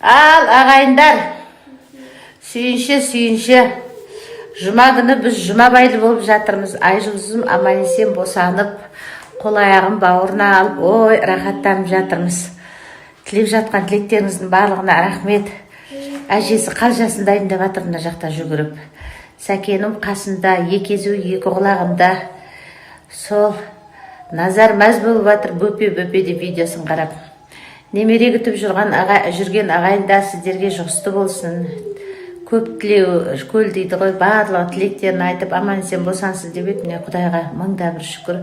Ал ағайындар, сүйінші. Жұма күні біз жұма байлы болып жатырмыз. Айжұлдызым аман-есен босанып, қол аяғын бауырына алып, ой, рахаттанып жатырмыз. Тілеп жатқан тілектеріңіздің барлығына рахмет. Әжесі қалжасын дайындап жатыр мына жақта жүгіріп. Сәкенім қасында, екезу екі құлағында. Сол назар мәз болып жатыр, бөпе деп видеосын қарап. Немере күтіп жүрген ағайында сіздерге жұғысты болсын. Көп тілеу, көл дейді ғой, барлығы тілектерін айтып, аман-есен босансыз деп еді. Міне Құдайға мыңда бір шүкір,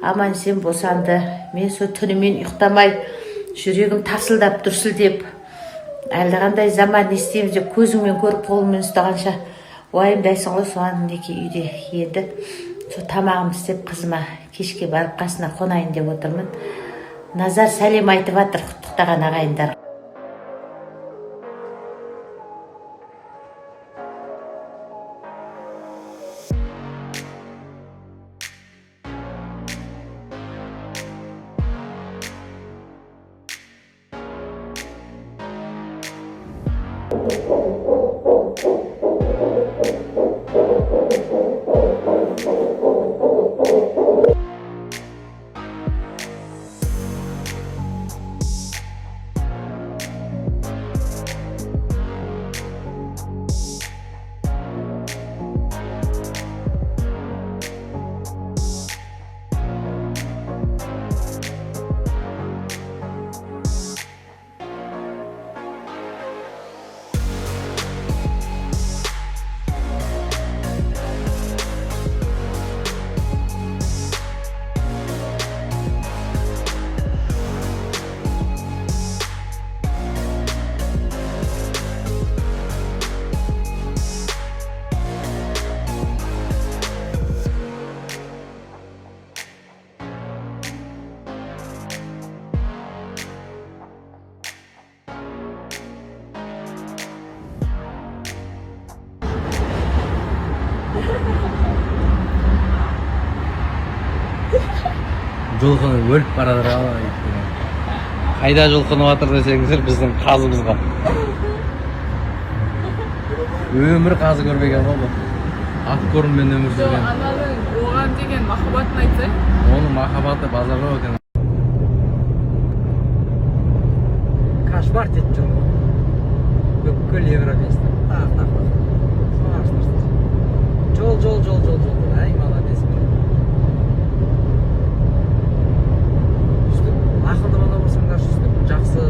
аман-есен босанды. Мен сол түнімен ұйықтамай, жүрегім тарсылдап, дүрсілдеп, әлдеқандай заман не істейміз деп көзіңмен көріп, қолыңмен ұстағанша уайымдайсың ғой. Соған мінекей үйде енді сол тамағымды істеп, қызыма кешке барып қасына қонайын деп отырмын. Назар сәлем айтып жатыр құттықтаған ағайындар. Жылқыны өліп барадыр қайда жылқыны батыр десеңіздер біздің қазымызға. Өмір қазы көрмеген ғой. Ат көрінмен өмір сүрген. Ананың оған деген махаббатын айтсай? Оның махаббаты базар жоқ екен. Кошмар деп жүр ғой. Бүкіл Европаста. Жол. Ай, молодец. Ақылды бала болсаңдар, жақсы